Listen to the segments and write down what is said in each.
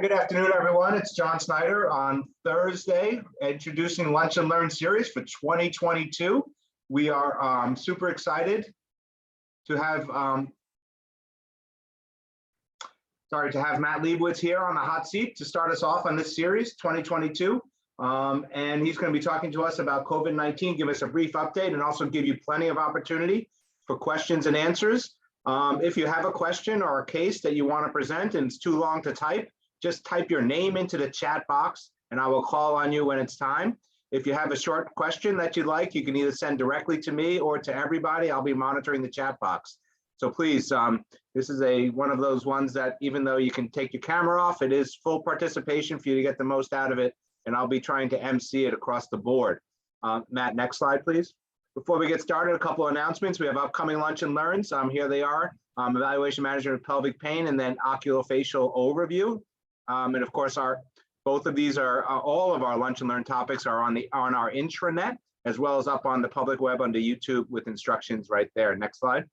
Good afternoon, everyone. It's John Snyder on Thursday, introducing Lunch and Learn series for 2022. We are super excited to have Matt Leibowitz here on the hot seat to start us off on this series 2022. And he's going to be talking to us about COVID-19, give us a brief update, and also give you plenty of opportunity for questions and answers. If you have a question or a case that you want to present and it's too long to type, just type your name into the chat box and I will call on you when it's time. If you have a short question that you'd like, you can either send directly to me or to everybody. I'll be monitoring the chat box. So please, this is one of those ones that even though you can take your camera off, it is full participation for you to get the most out of it. And I'll be trying to MC it across the board. Matt, next slide, please. Before we get started, a couple of announcements. We have upcoming Lunch and Learns. Here they are. Evaluation management of pelvic pain and then oculofacial overview. And of course, both of these are all of our Lunch and Learn topics are on our intranet, as well as up on the public web under YouTube with instructions right there. Next slide.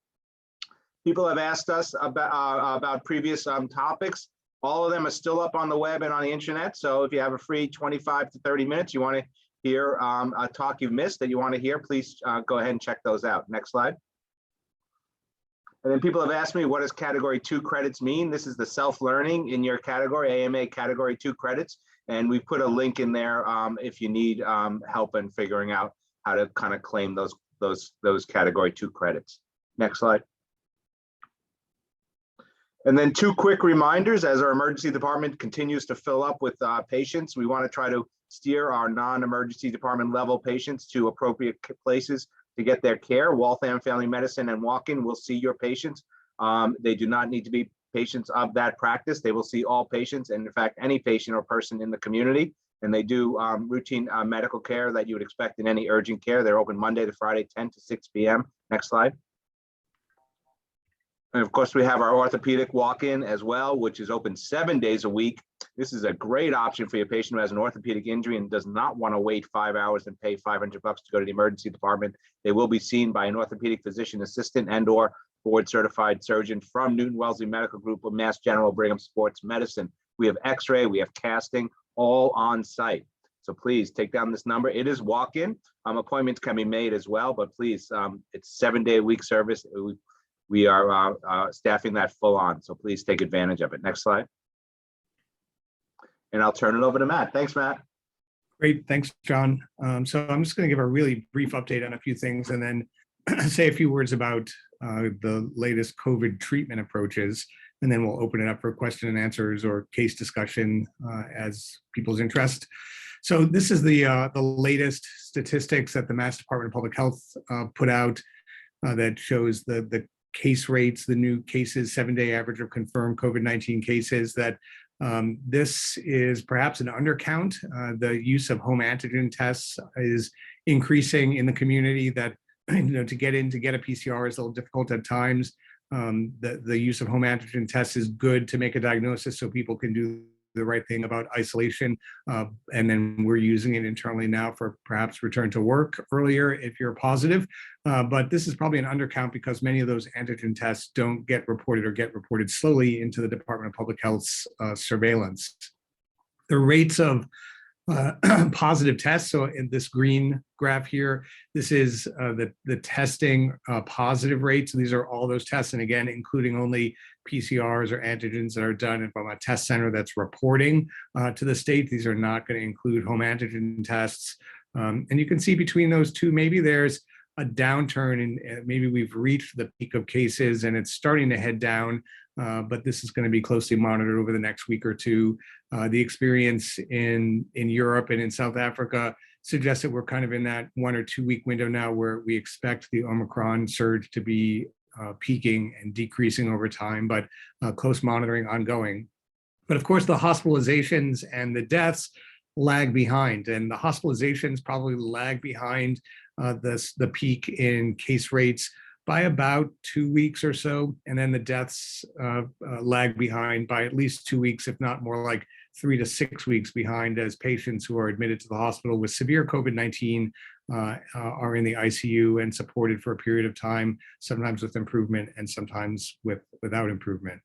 People have asked us about previous topics. All of them are still up on the web and on the intranet. So if you have a free 25 to 30 minutes, you want to hear a talk you've missed that you want to hear, please go ahead and check those out. Next slide. And then people have asked me, what does category 2 credits mean? This is the self-learning in your category, AMA category 2 credits. And we put a link in there if you need help in figuring out how to kind of claim those category 2 credits. Next slide. And then 2 quick reminders as our emergency department continues to fill up with patients. We want to try to steer our non-emergency department level patients to appropriate places to get their care. Waltham Family Medicine and Walk-in will see your patients. They do not need to be patients of that practice. They will see all patients, and in fact, any patient or person in the community. And they do routine medical care that you would expect in any urgent care. They're open Monday to Friday, 10 to 6 p.m. Next slide. And of course, we have our orthopedic walk-in as well, which is open 7 days a week. This is a great option for your patient who has an orthopedic injury and does not want to wait 5 hours and pay $500 to go to the emergency department. They will be seen by an orthopedic physician assistant and or board certified surgeon from Newton-Wellesley Medical Group of Mass General Brigham Sports Medicine. We have x-ray, we have casting, all on site. So please take down this number. It is walk-in. Appointments can be made as well, but please, it's 7-day-a-week service. We are staffing that full on, so please take advantage of it. Next slide. And I'll turn it over to Matt. Thanks, Matt. Great, thanks, John. So I'm just going to give a really brief update on a few things and then say a few words about the latest COVID treatment approaches, and then we'll open it up for question and answers or case discussion as people's interest. So this is the latest statistics that the Mass Department of Public Health put out that shows the case rates, the new cases, 7-day average of confirmed COVID-19 cases, that this is perhaps an undercount. The use of home antigen tests is increasing in the community. That, to get a PCR is a little difficult at times. The use of home antigen tests is good to make a diagnosis so people can do the right thing about isolation. And then we're using it internally now for perhaps return to work earlier if you're positive. But this is probably an undercount because many of those antigen tests don't get reported or get reported slowly into the Department of Public Health's surveillance. The rates of positive tests, so in this green graph here, this is the testing positive rates. So these are all those tests, and again, including only PCRs or antigens that are done from a test center that's reporting to the state. These are not going to include home antigen tests. And you can see between those two, maybe there's a downturn and maybe we've reached the peak of cases and it's starting to head down. But this is going to be closely monitored over the next week or two. The experience in Europe and in South Africa suggests that we're kind of in that 1 or 2 week window now where we expect the Omicron surge to be peaking and decreasing over time, but close monitoring ongoing. But of course, the hospitalizations and the deaths lag behind, and the hospitalizations probably lag behind the peak in case rates by about 2 weeks or so, and then the deaths lag behind by at least 2 weeks, if not more like 3 to 6 weeks behind, as patients who are admitted to the hospital with severe COVID-19 are in the ICU and supported for a period of time, sometimes with improvement and sometimes without improvement.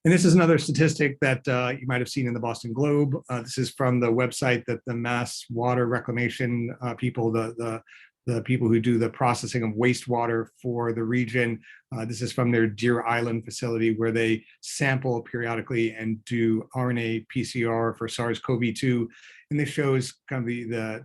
And this is another statistic that you might have seen in the Boston Globe. This is from the website that the Mass Water Reclamation people, the people who do the processing of wastewater for the region. This is from their Deer Island facility, where they sample periodically and do RNA PCR for SARS-CoV-2. And this shows kind of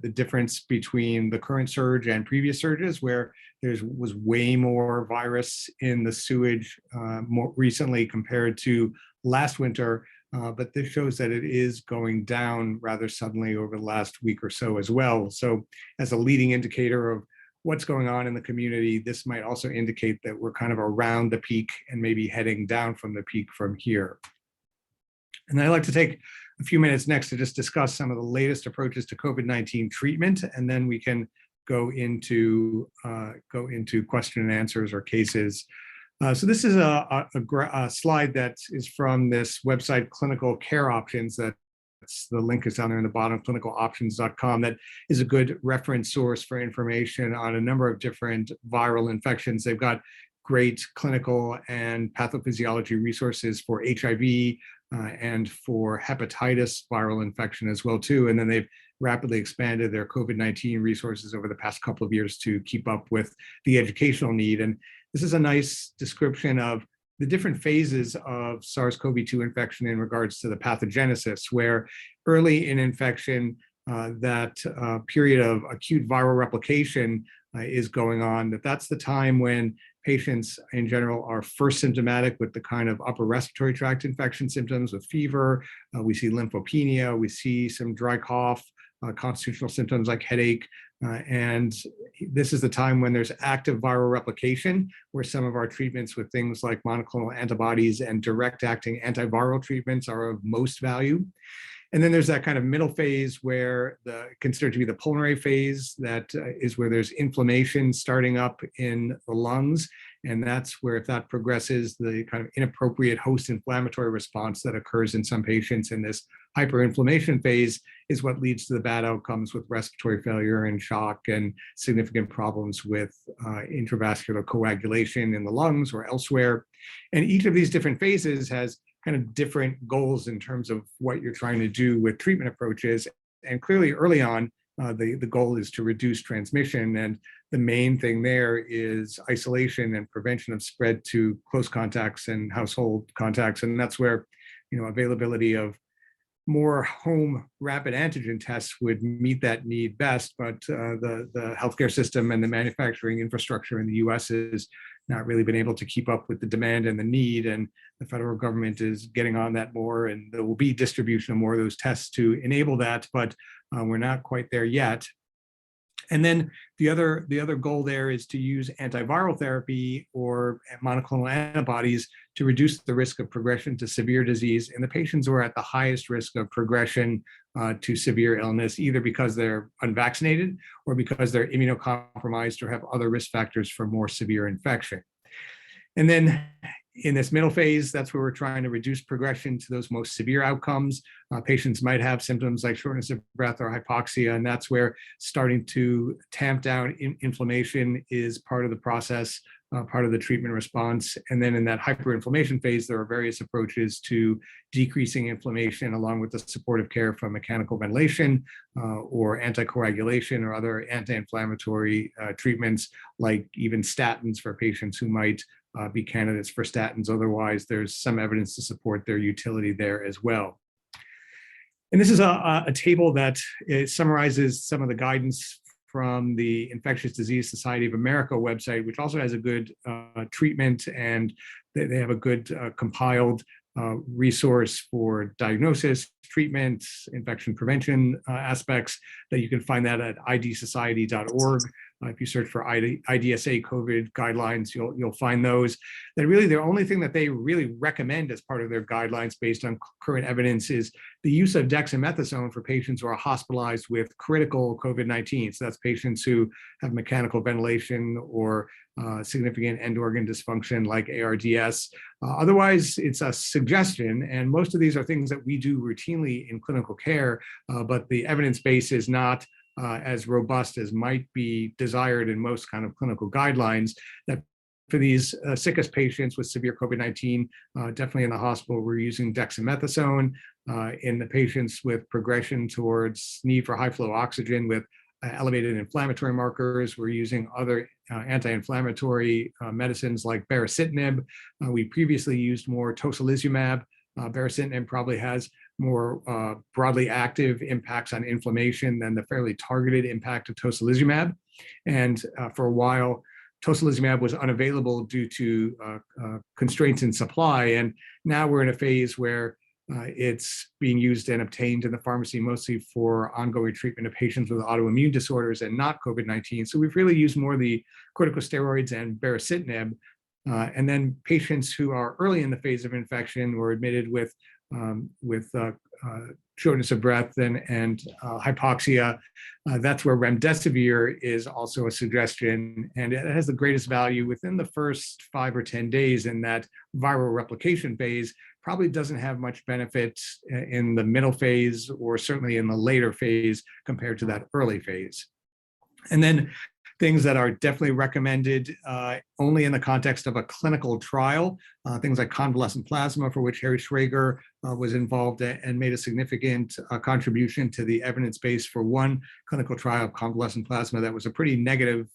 the difference between the current surge and previous surges, where there was way more virus in the sewage more recently compared to last winter. But this shows that it is going down rather suddenly over the last week or so as well. So as a leading indicator of what's going on in the community, this might also indicate that we're kind of around the peak and maybe heading down from the peak from here. And I'd like to take a few minutes next to just discuss some of the latest approaches to COVID-19 treatment, and then we can go into question and answers or cases. So this is a slide that is from this website, Clinical Care Options. The link is down there in the bottom, clinicaloptions.com. That is a good reference source for information on a number of different viral infections. They've got great clinical and pathophysiology resources for HIV and for hepatitis viral infection as well too. And then they've rapidly expanded their COVID-19 resources over the past couple of years to keep up with the educational need. And this is a nice description of the different phases of SARS-CoV-2 infection in regards to the pathogenesis, where early in infection, that period of acute viral replication is going on. That's the time when patients in general are first symptomatic with the kind of upper respiratory tract infection symptoms with fever. We see lymphopenia, we see some dry cough, constitutional symptoms like headache. And this is the time when there's active viral replication, where some of our treatments with things like monoclonal antibodies and direct acting antiviral treatments are of most value. And then there's that kind of middle phase where considered to be the pulmonary phase, that is where there's inflammation starting up in the lungs. And that's where, if that progresses, the kind of inappropriate host inflammatory response that occurs in some patients in this hyperinflammation phase is what leads to the bad outcomes with respiratory failure and shock and significant problems with intravascular coagulation in the lungs or elsewhere. And each of these different phases has kind of different goals in terms of what you're trying to do with treatment approaches. And clearly early on, the goal is to reduce transmission. And the main thing there is isolation and prevention of spread to close contacts and household contacts. And that's where, availability of more home rapid antigen tests would meet that need best. But the healthcare system and the manufacturing infrastructure in the US has not really been able to keep up with the demand and the need. And the federal government is getting on that more, and there will be distribution of more of those tests to enable that, but we're not quite there yet. And then the other goal there is to use antiviral therapy or monoclonal antibodies to reduce the risk of progression to severe disease in the patients who are at the highest risk of progression to severe illness, either because they're unvaccinated or because they're immunocompromised or have other risk factors for more severe infection. And then in this middle phase, that's where we're trying to reduce progression to those most severe outcomes. Patients might have symptoms like shortness of breath or hypoxia, and that's where starting to tamp down inflammation is part of the process, part of the treatment response. And then in that hyperinflammation phase, there are various approaches to decreasing inflammation, along with the supportive care from mechanical ventilation or anticoagulation or other anti-inflammatory treatments, like even statins for patients who might be candidates for statins. Otherwise, there's some evidence to support their utility there as well. And this is a table that summarizes some of the guidance from the Infectious Disease Society of America website, which also has a good treatment, and they have a good compiled resource for diagnosis, treatment, infection prevention aspects, that you can find that at idsociety.org. If you search for IDSA COVID guidelines, you'll find those. That really the only thing that they really recommend as part of their guidelines based on current evidence is the use of dexamethasone for patients who are hospitalized with critical COVID-19. So that's patients who have mechanical ventilation or significant end organ dysfunction like ARDS. Otherwise, it's a suggestion, and most of these are things that we do routinely in clinical care, but the evidence base is not as robust as might be desired in most kind of clinical guidelines, that for these sickest patients with severe COVID-19, definitely in the hospital, we're using dexamethasone. In the patients with progression towards need for high flow oxygen with elevated inflammatory markers, we're using other anti-inflammatory medicines like baricitinib. We previously used more tocilizumab. Baricitinib probably has more broadly active impacts on inflammation than the fairly targeted impact of tocilizumab. And for a while, tocilizumab was unavailable due to constraints in supply. And now we're in a phase where it's being used and obtained in the pharmacy mostly for ongoing treatment of patients with autoimmune disorders and not COVID-19. So we've really used more of the corticosteroids and baricitinib. And then patients who are early in the phase of infection were admitted with shortness of breath and hypoxia. That's where remdesivir is also a suggestion, and it has the greatest value within the first 5 or 10 days in that viral replication phase. Probably doesn't have much benefit in the middle phase or certainly in the later phase compared to that early phase. And then things that are definitely recommended only in the context of a clinical trial, things like convalescent plasma, for which Harry Schrager was involved and made a significant contribution to the evidence base for one clinical trial of convalescent plasma that was a pretty negative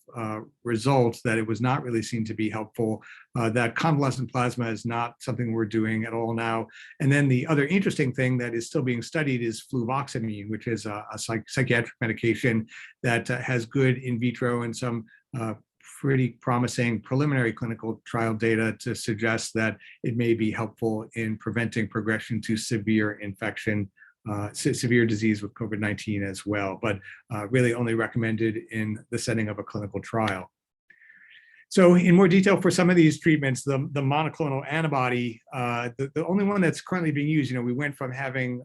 result, that it was not really seen to be helpful. That convalescent plasma is not something we're doing at all now. And then the other interesting thing that is still being studied is fluvoxamine, which is a psychiatric medication that has good in vitro and some pretty promising preliminary clinical trial data to suggest that it may be helpful in preventing progression to severe infection, severe disease with COVID-19 as well, but really only recommended in the setting of a clinical trial. So in more detail for some of these treatments, the monoclonal antibody, the only one that's currently being used, we went from having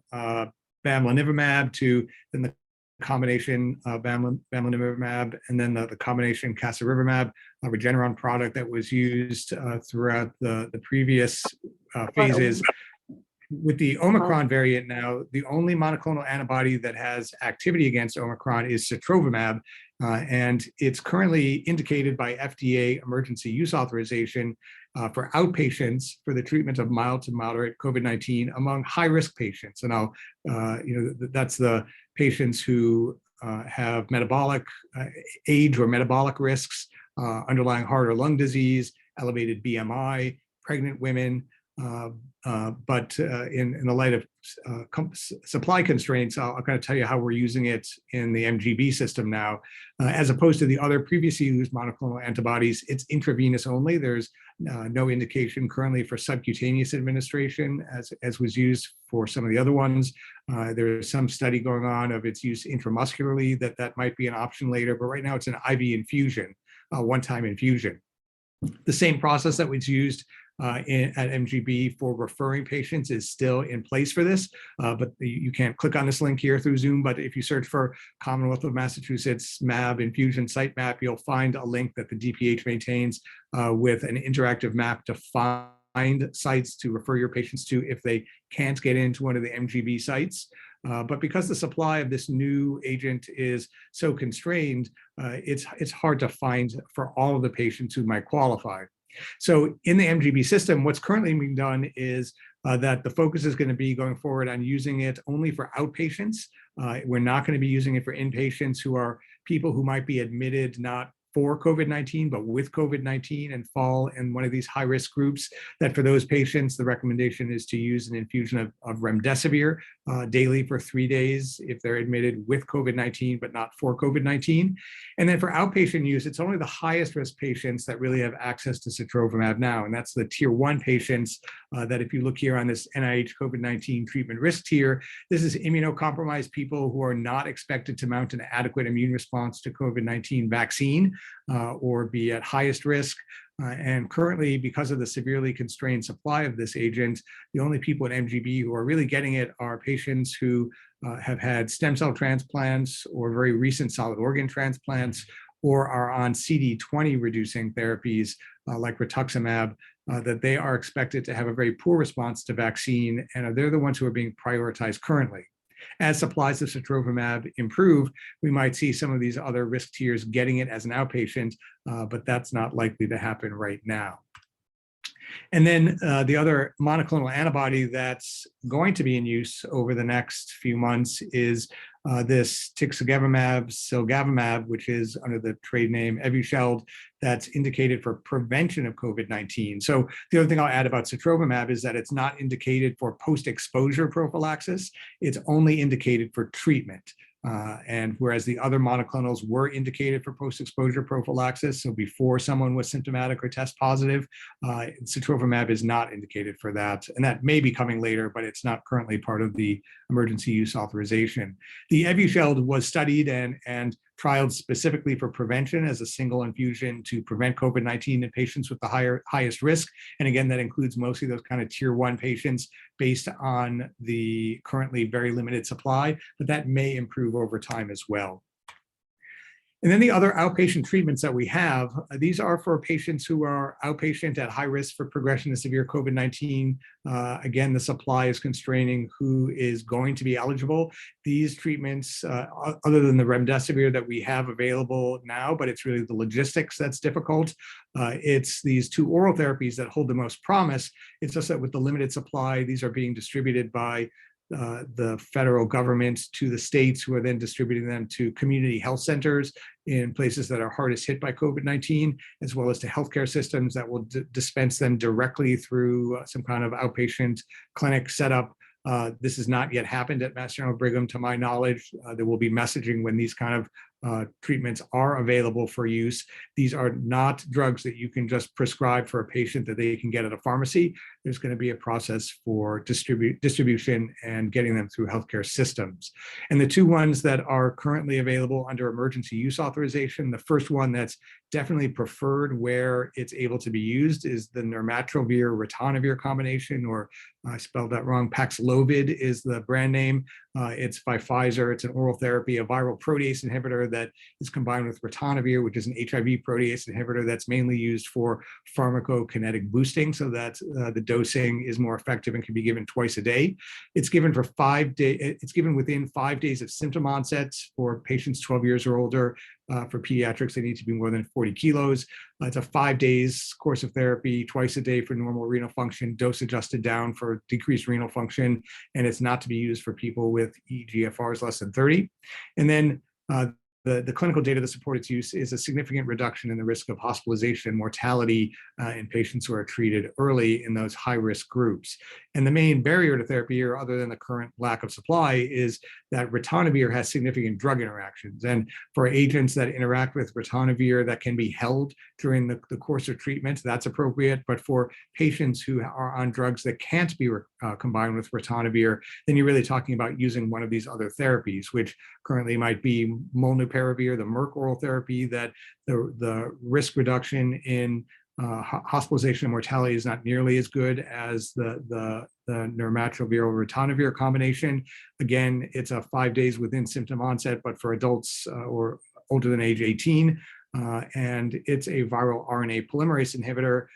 bamlanivimab to then the combination bamlanivimab and then the combination casirivimab, a Regeneron product that was used throughout the previous phases. With the Omicron variant now, the only monoclonal antibody that has activity against Omicron is sotrovimab, and it's currently indicated by FDA emergency use authorization for outpatients for the treatment of mild to moderate COVID-19 among high-risk patients. And that's the patients who have metabolic age or metabolic risks, underlying heart or lung disease, elevated BMI, pregnant women. But in the light of supply constraints, I'll kind of tell you how we're using it in the MGB system now. As opposed to the other previously used monoclonal antibodies, it's intravenous only. There's no indication currently for subcutaneous administration as was used for some of the other ones. There's some study going on of its use intramuscularly that might be an option later, but right now it's an IV infusion, one-time infusion. The same process that was used at MGB for referring patients is still in place for this, but you can't click on this link here through Zoom, but if you search for Commonwealth of Massachusetts MAB infusion site map, you'll find a link that the DPH maintains with an interactive map to find sites to refer your patients to if they can't get into one of the MGB sites. But because the supply of this new agent is so constrained, it's hard to find for all of the patients who might qualify. So in the MGB system, what's currently being done is that the focus is going to be going forward on using it only for outpatients. We're not going to be using it for inpatients who are people who might be admitted not for COVID-19, but with COVID-19 and fall in one of these high-risk groups, that for those patients, the recommendation is to use an infusion of remdesivir daily for 3 days if they're admitted with COVID-19, but not for COVID-19. And then for outpatient use, it's only the highest risk patients that really have access to sotrovimab now. And that's the tier 1 patients that if you look here on this NIH COVID-19 treatment risk tier, this is immunocompromised people who are not expected to mount an adequate immune response to COVID-19 vaccine or be at highest risk. And currently, because of the severely constrained supply of this agent, the only people at MGB who are really getting it are patients who have had stem cell transplants or very recent solid organ transplants, or are on CD20 reducing therapies like rituximab, that they are expected to have a very poor response to vaccine, and they're the ones who are being prioritized currently. As supplies of sotrovimab improve, we might see some of these other risk tiers getting it as an outpatient, but that's not likely to happen right now. And then the other monoclonal antibody that's going to be in use over the next few months is this silgavimab, which is under the trade name Evusheld, that's indicated for prevention of COVID-19. So the other thing I'll add about sotrovimab is that it's not indicated for post-exposure prophylaxis. It's only indicated for treatment. And whereas the other monoclonals were indicated for post-exposure prophylaxis, so before someone was symptomatic or test positive, sotrovimab is not indicated for that. And that may be coming later, but it's not currently part of the emergency use authorization. The Evusheld was studied and trialed specifically for prevention as a single infusion to prevent COVID-19 in patients with the highest risk. And again, that includes mostly those kind of tier 1 patients based on the currently very limited supply, but that may improve over time as well. And then the other outpatient treatments that we have, these are for patients who are outpatient at high risk for progression to severe COVID-19. Again, the supply is constraining who is going to be eligible. These treatments, other than the remdesivir that we have available now, but it's really the logistics that's difficult. It's these 2 oral therapies that hold the most promise. It's just that with the limited supply, these are being distributed by the federal government to the states, who are then distributing them to community health centers in places that are hardest hit by COVID-19, as well as to healthcare systems that will dispense them directly through some kind of outpatient clinic setup. This has not yet happened at Mass General Brigham, to my knowledge. There will be messaging when these kind of treatments are available for use. These are not drugs that you can just prescribe for a patient that they can get at a pharmacy. There's going to be a process for distribution and getting them through healthcare systems. And the 2 ones that are currently available under emergency use authorization, the first one that's definitely preferred where it's able to be used is the nirmatrelvir-ritonavir combination, or I spelled that wrong, Paxlovid is the brand name. It's by Pfizer. It's an oral therapy, a viral protease inhibitor that is combined with ritonavir, which is an HIV protease inhibitor that's mainly used for pharmacokinetic boosting, so that the dosing is more effective and can be given twice a day. It's given for 5 days. It's given within 5 days of symptom onset for patients 12 years or older. For pediatrics, they need to be more than 40 kilos. It's a 5 days course of therapy, twice a day for normal renal function, dose adjusted down for decreased renal function, and it's not to be used for people with eGFRs less than 30. And then the clinical data that support its use is a significant reduction in the risk of hospitalization and mortality in patients who are treated early in those high-risk groups. And the main barrier to therapy here, other than the current lack of supply, is that ritonavir has significant drug interactions. And for agents that interact with ritonavir that can be held during the course of treatment, that's appropriate. But for patients who are on drugs that can't be combined with ritonavir, then you're really talking about using one of these other therapies, which currently might be molnupiravir, the Merck oral therapy, that the risk reduction in hospitalization and mortality is not nearly as good as the nirmatrelvir-ritonavir combination. Again, it's a 5 days within symptom onset, but for adults or older than age 18. And it's a viral RNA polymerase inhibitor,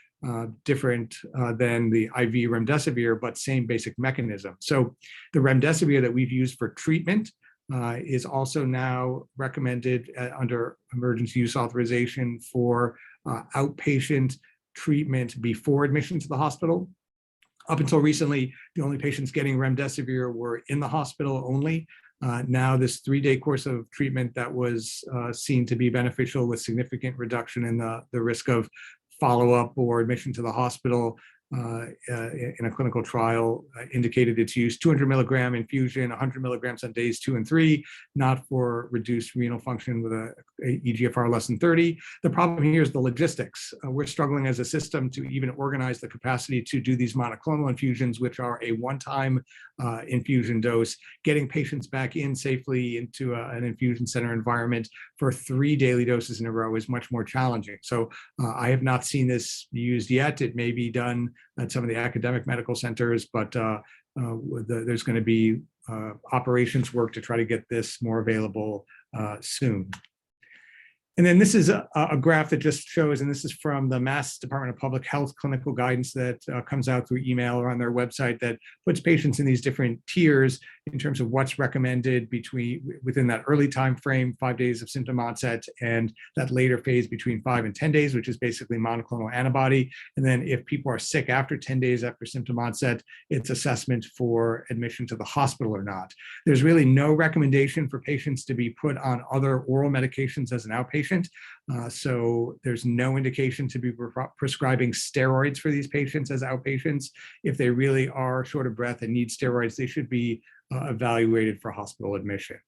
different than the IV remdesivir, but same basic mechanism. So the remdesivir that we've used for treatment is also now recommended under emergency use authorization for outpatient treatment before admission to the hospital. Up until recently, the only patients getting remdesivir were in the hospital only. Now this 3-day course of treatment that was seen to be beneficial with significant reduction in the risk of follow-up or admission to the hospital in a clinical trial indicated its use. 200 milligram infusion, 100 milligrams on days 2 and 3, not for reduced renal function with a eGFR less than 30. The problem here is the logistics. We're struggling as a system to even organize the capacity to do these monoclonal infusions, which are a one-time infusion dose. Getting patients back in safely into an infusion center environment for 3 daily doses in a row is much more challenging. So I have not seen this used yet. It may be done at some of the academic medical centers, but there's going to be operations work to try to get this more available soon. And then this is a graph that just shows, and this is from the Mass Department of Public Health clinical guidance that comes out through email or on their website, that puts patients in these different tiers in terms of what's recommended within that early time frame, 5 days of symptom onset, and that later phase between 5 and 10 days, which is basically monoclonal antibody. And then if people are sick after 10 days after symptom onset, it's assessment for admission to the hospital or not. There's really no recommendation for patients to be put on other oral medications as an outpatient. So there's no indication to be prescribing steroids for these patients as outpatients. If they really are short of breath and need steroids, they should be evaluated for hospital admission.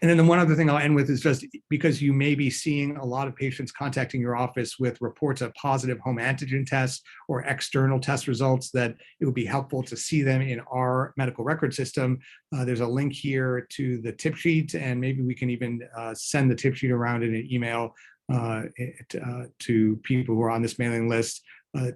And then the one other thing I'll end with is just because you may be seeing a lot of patients contacting your office with reports of positive home antigen tests or external test results, that it would be helpful to see them in our medical record system. There's a link here to the tip sheet, and maybe we can even send the tip sheet around in an email to people who are on this mailing list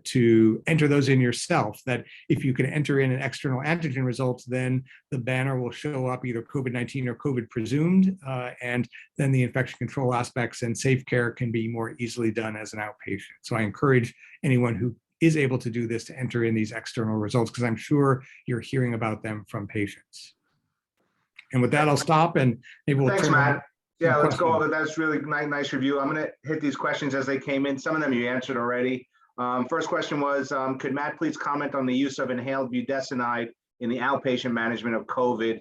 to enter those in yourself, that if you can enter in an external antigen result, then the banner will show up either COVID-19 or COVID presumed, and then the infection control aspects and safe care can be more easily done as an outpatient. So I encourage anyone who is able to do this to enter in these external results, because I'm sure you're hearing about them from patients. And with that, I'll stop and maybe we'll Thanks, turn Matt. Yeah, let's go questions. over. That's really nice review. I'm going to hit these questions as they came in. Some of them you answered already. First question was, could Matt please comment on the use of inhaled budesonide in the outpatient management of COVID?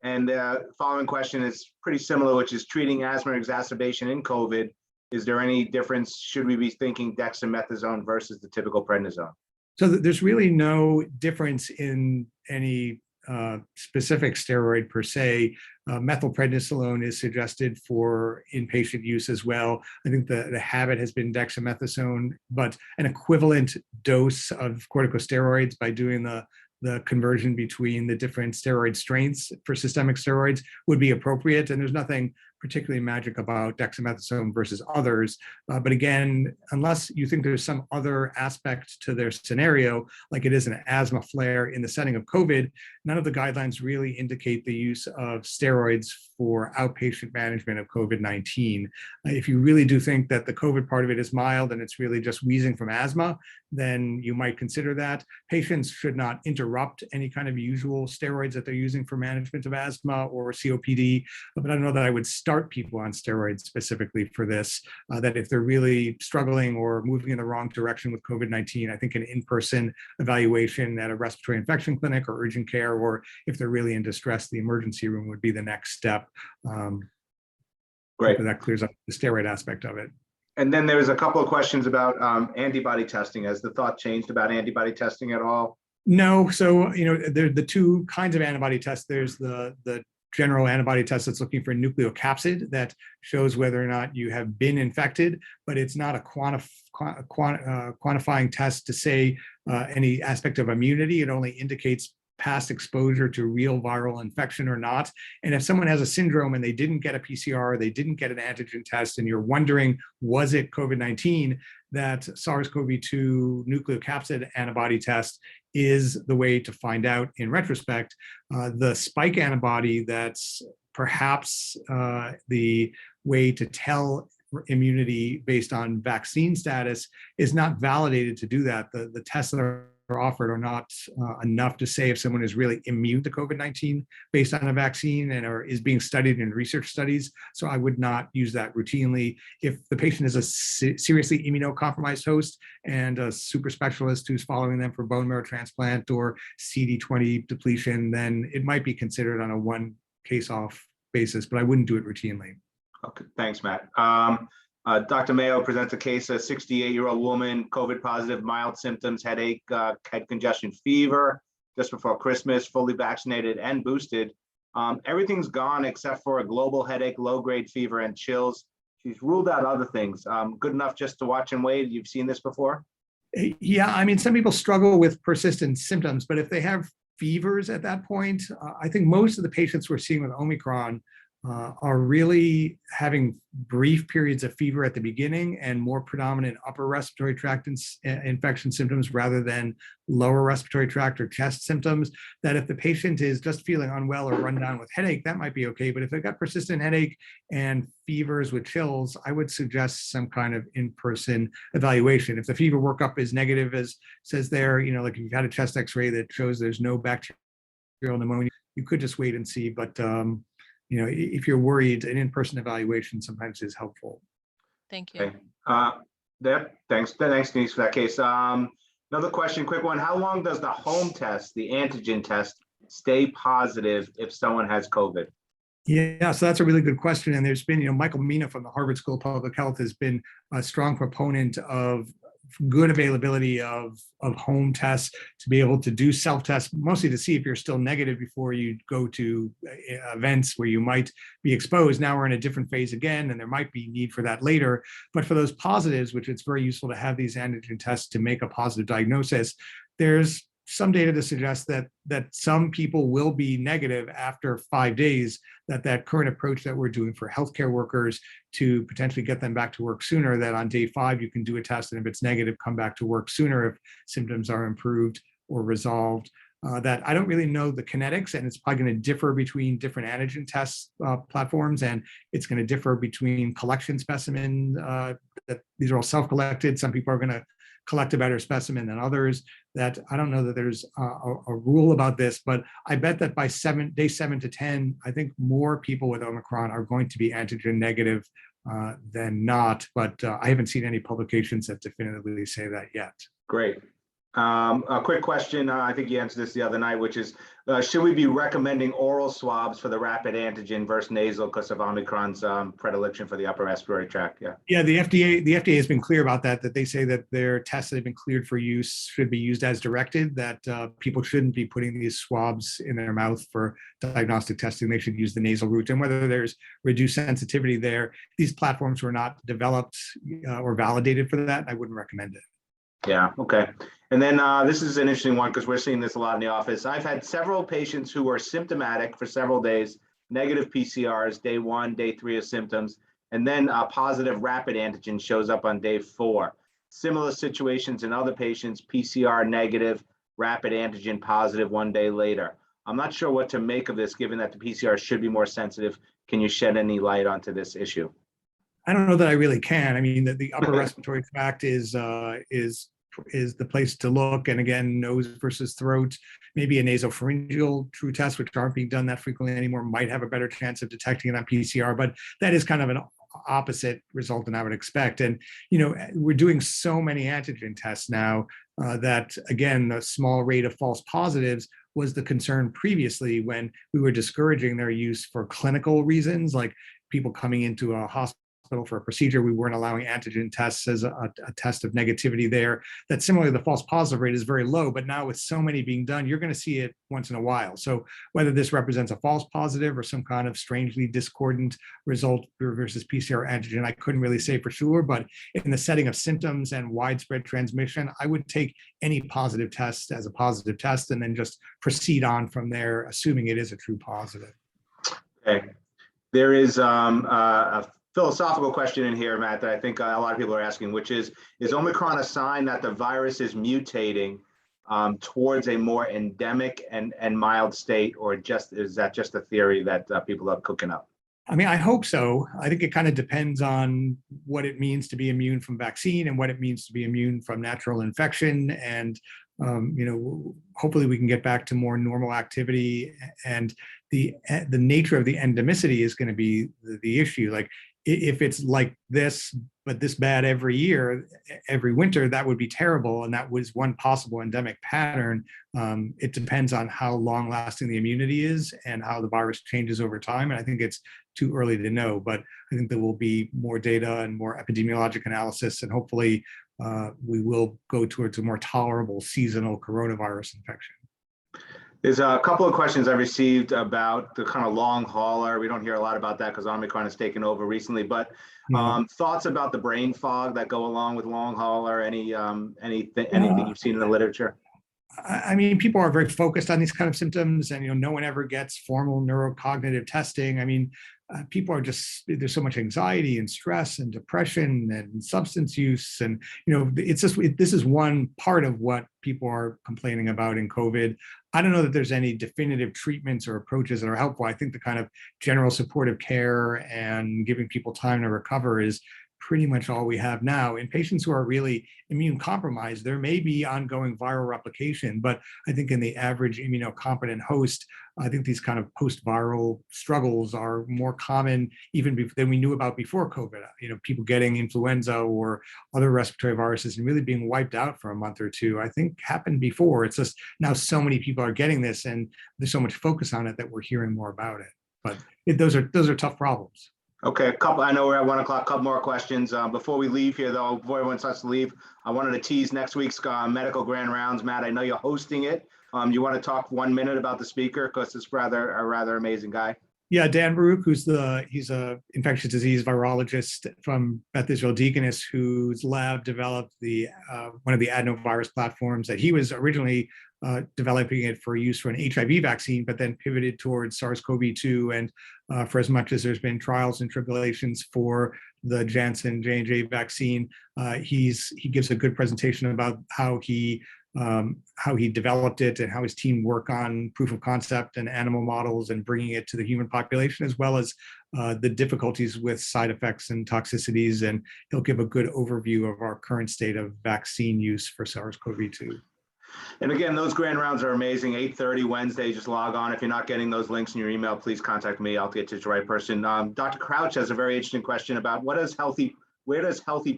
And the following question is pretty similar, which is treating asthma exacerbation in COVID. Is there any difference? Should we be thinking dexamethasone versus the typical prednisone? So there's really no difference in any specific steroid per se. Methylprednisolone is suggested for inpatient use as well. I think the habit has been dexamethasone, but an equivalent dose of corticosteroids by doing the conversion between the different steroid strengths for systemic steroids would be appropriate. And there's nothing particularly magic about dexamethasone versus others. But again, unless you think there's some other aspect to their scenario, like it is an asthma flare in the setting of COVID, none of the guidelines really indicate the use of steroids for outpatient management of COVID-19. If you really do think that the COVID part of it is mild and it's really just wheezing from asthma, then you might consider that. Patients should not interrupt any kind of usual steroids that they're using for management of asthma or COPD, but I don't know that I would start people on steroids specifically for this, that if they're really struggling or moving in the wrong direction with COVID-19, I think an in-person evaluation at a respiratory infection clinic or urgent care, or if they're really in distress, the emergency room would be the next step. Great. That clears up the steroid aspect of it. And then there was a couple of questions about antibody testing. Has the thought changed about antibody testing at all? No. So, there are the two kinds of antibody tests. There's the general antibody test that's looking for a nucleocapsid that shows whether or not you have been infected, but it's not a quantifying test to say any aspect of immunity. It only indicates past exposure to real viral infection or not. And if someone has a syndrome and they didn't get a PCR, they didn't get an antigen test, and you're wondering, was it COVID-19, that SARS-CoV-2 nucleocapsid antibody test is the way to find out in retrospect. The spike antibody, that's perhaps the way to tell immunity based on vaccine status, is not validated to do that. The tests that are offered are not enough to say if someone is really immune to COVID-19 based on a vaccine and is being studied in research studies. So I would not use that routinely. If the patient is a seriously immunocompromised host and a super specialist who's following them for bone marrow transplant or CD20 depletion, then it might be considered on a one case off basis, but I wouldn't do it routinely. Okay, thanks, Matt. Dr. Mayo presents a case, a 68-year-old woman, COVID positive, mild symptoms, headache, head congestion, fever, just before Christmas, fully vaccinated and boosted. Everything's gone except for a global headache, low-grade fever, and chills. She's ruled out other things. Good enough just to watch and wait. You've seen this before? Yeah, I mean, some people struggle with persistent symptoms, but if they have fevers at that point, I think most of the patients we're seeing with Omicron are really having brief periods of fever at the beginning and more predominant upper respiratory tract infection symptoms rather than lower respiratory tract or chest symptoms, that if the patient is just feeling unwell or run down with headache, that might be okay. But if they've got persistent headache and fevers with chills, I would suggest some kind of in-person evaluation. If the fever workup is negative, as says there, like if you've had a chest x-ray that shows there's no bacterial pneumonia, you could just wait and see. But if you're worried, an in-person evaluation sometimes is helpful. Thank you. Okay. Thanks, Denise, for that case. Another question, quick one. How long does the home test, the antigen test, stay positive if someone has COVID? Yeah, so that's a really good question. And there's been, Michael Mina from the Harvard School of Public Health has been a strong proponent of good availability of home tests to be able to do self-tests, mostly to see if you're still negative before you go to events where you might be exposed. Now we're in a different phase again, and there might be need for that later. But for those positives, which it's very useful to have these antigen tests to make a positive diagnosis, there's some data to suggest that some people will be negative after 5 days, that current approach that we're doing for healthcare workers to potentially get them back to work sooner, that on day 5 you can do a test, and if it's negative, come back to work sooner if symptoms are improved or resolved. That I don't really know the kinetics, and it's probably going to differ between different antigen test platforms, and it's going to differ between collection specimen. That these are all self-collected. Some people are going to collect a better specimen than others. That I don't know that there's a rule about this, but I bet that by day 7 to 10, I think more people with Omicron are going to be antigen negative than not, but I haven't seen any publications that definitively say that yet. Great. A quick question, I think you answered this the other night, which is, should we be recommending oral swabs for the rapid antigen versus nasal because of Omicron's predilection for the upper respiratory tract? Yeah, the FDA has been clear about that they say that their tests that have been cleared for use should be used as directed, that people shouldn't be putting these swabs in their mouth for diagnostic testing. They should use the nasal route. And whether there's reduced sensitivity there, these platforms were not developed or validated for that. I wouldn't recommend it. Yeah, okay. And then this is an interesting one because we're seeing this a lot in the office. I've had several patients who are symptomatic for several days, negative PCRs, day 1, day 3 of symptoms, and then a positive rapid antigen shows up on day 4. Similar situations in other patients, PCR negative, rapid antigen positive 1 day later. I'm not sure what to make of this, given that the PCR should be more sensitive. Can you shed any light onto this issue? I don't know that I really can. I mean, the upper respiratory tract is the place to look. And again, nose versus throat, maybe a nasopharyngeal true test, which aren't being done that frequently anymore, might have a better chance of detecting it on PCR, but that is kind of an opposite result than I would expect. And, we're doing so many antigen tests now that, again, the small rate of false positives was the concern previously when we were discouraging their use for clinical reasons, like people coming into a hospital for a procedure. We weren't allowing antigen tests as a test of negativity there. That similarly, the false positive rate is very low, but now with so many being done, you're going to see it once in a while. So whether this represents a false positive or some kind of strangely discordant result versus PCR antigen, I couldn't really say for sure, but in the setting of symptoms and widespread transmission, I would take any positive test as a positive test and then just proceed on from there, assuming it is a true positive. Okay. There is a philosophical question in here, Matt, that I think a lot of people are asking, which is Omicron a sign that the virus is mutating towards a more endemic and mild state, or is that just a theory that people are cooking up? I mean, I hope so. I think it kind of depends on what it means to be immune from vaccine and what it means to be immune from natural infection. And, hopefully we can get back to more normal activity. And the nature of the endemicity is going to be the issue. Like, if it's like this, but this bad every year, every winter, that would be terrible. And that was one possible endemic pattern. It depends on how long lasting the immunity is and how the virus changes over time. And I think it's too early to know, but I think there will be more data and more epidemiologic analysis, and hopefully we will go towards a more tolerable seasonal coronavirus infection. There's a couple of questions I received about the kind of long hauler. We don't hear a lot about that because Omicron has taken over recently, but thoughts about the brain fog that go along with long hauler, anything you've seen in the literature? I mean, people are very focused on these kind of symptoms, and no one ever gets formal neurocognitive testing. I mean, people are just, there's so much anxiety and stress and depression and substance use, and it's just this is one part of what people are complaining about in COVID. I don't know that there's any definitive treatments or approaches that are helpful. I think the kind of general supportive care and giving people time to recover is pretty much all we have now. In patients who are really immune compromised, there may be ongoing viral replication, but I think in the average immunocompetent host, I think these kind of post-viral struggles are more common even than we knew about before COVID. People getting influenza or other respiratory viruses and really being wiped out for a month or two, I think happened before. It's just now so many people are getting this, and there's so much focus on it that we're hearing more about it. But those are tough problems. Okay, I know we're at 1 o'clock, couple more questions. Before we leave here though, before everyone starts to leave, I wanted to tease next week's medical grand rounds. Matt, I know you're hosting it. You want to talk 1 minute about the speaker, because it's a rather amazing guy. Yeah, Dan Baruch, he's a infectious disease virologist from Beth Israel Deaconess, whose lab developed one of the adenovirus platforms that he was originally developing it for use for an HIV vaccine, but then pivoted towards SARS-CoV-2. And for as much as there's been trials and tribulations for the Janssen J&J vaccine, he gives a good presentation about how he developed it and how his team work on proof of concept and animal models and bringing it to the human population, as well as the difficulties with side effects and toxicities. And he'll give a good overview of our current state of vaccine use for SARS-CoV-2. And again, those grand rounds are amazing. 8:30 Wednesday, just log on. If you're not getting those links in your email, please contact me. I'll get to the right person. Dr. Crouch has a very interesting question about where does healthy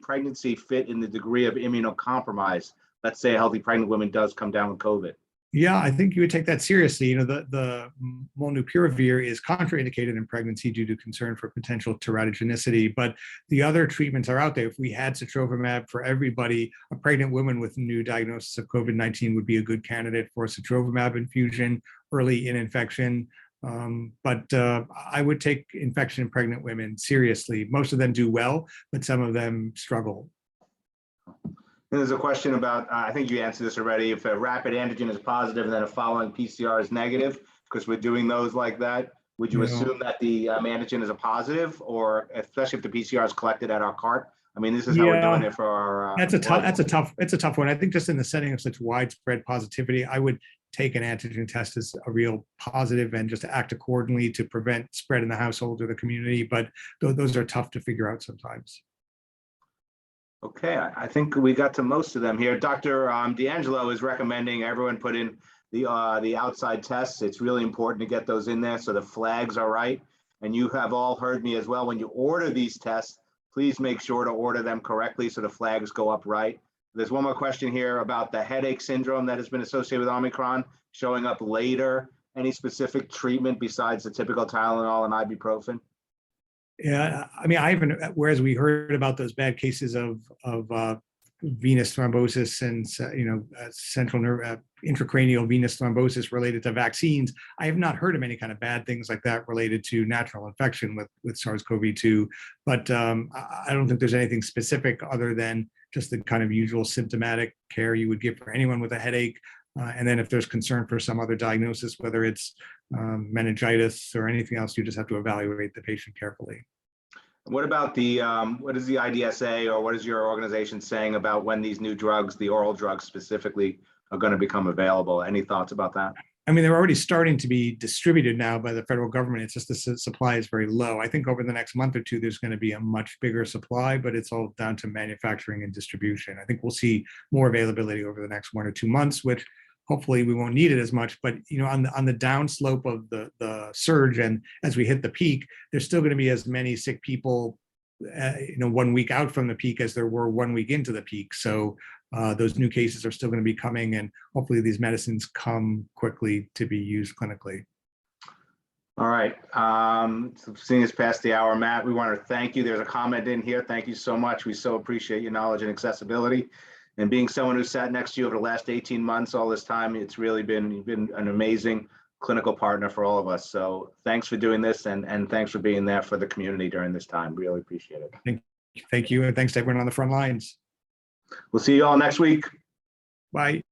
pregnancy fit in the degree of immunocompromise? Let's say a healthy pregnant woman does come down with COVID. Yeah, I think you would take that seriously. The molnupiravir is contraindicated in pregnancy due to concern for potential teratogenicity, but the other treatments are out there. If we had sotrovimab for everybody, a pregnant woman with a new diagnosis of COVID-19 would be a good candidate for sotrovimab infusion early in infection. But I would take infection in pregnant women seriously. Most of them do well, but some of them struggle. There's a question about, I think you answered this already, if a rapid antigen is positive and then a following PCR is negative, because we're doing those like that, would you assume that the antigen is a positive, or especially if the PCR is collected at our cart? I mean, this is how we're doing it for our. It's a tough one. I think just in the setting of such widespread positivity, I would take an antigen test as a real positive and just act accordingly to prevent spread in the household or the community. But those are tough to figure out sometimes. Okay, I think we got to most of them here. Dr. D'Angelo is recommending everyone put in the outside tests. It's really important to get those in there so the flags are right. And you have all heard me as well. When you order these tests, please make sure to order them correctly so the flags go up right. There's one more question here about the headache syndrome that has been associated with Omicron showing up later. Any specific treatment besides the typical Tylenol and ibuprofen? Yeah, I mean, I haven't. Whereas we heard about those bad cases of venous thrombosis and central nerve intracranial venous thrombosis related to vaccines, I have not heard of any kind of bad things like that related to natural infection with SARS-CoV-2. But I don't think there's anything specific other than just the kind of usual symptomatic care you would give for anyone with a headache. And then if there's concern for some other diagnosis, whether it's meningitis or anything else, you just have to evaluate the patient carefully. What about what is the IDSA, or what is your organization saying about when these new drugs, the oral drugs specifically, are going to become available? Any thoughts about that? I mean, they're already starting to be distributed now by the federal government. It's just the supply is very low. I think over the next month or two, there's going to be a much bigger supply, but it's all down to manufacturing and distribution. I think we'll see more availability over the next 1 or 2 months, which hopefully we won't need it as much. But on the downslope of the surge, and as we hit the peak, there's still going to be as many sick people 1 week out from the peak as there were 1 week into the peak. So those new cases are still going to be coming, and hopefully these medicines come quickly to be used clinically. All right. Seeing us past the hour, Matt, we want to thank you. There's a comment in here. Thank you so much. We so appreciate your knowledge and accessibility. And being someone who sat next to you over the last 18 months, all this time, it's really been an amazing clinical partner for all of us. So thanks for doing this, and thanks for being there for the community during this time. Really appreciate it. Thank you. And thanks to everyone on the front lines. We'll see you all next week. Bye.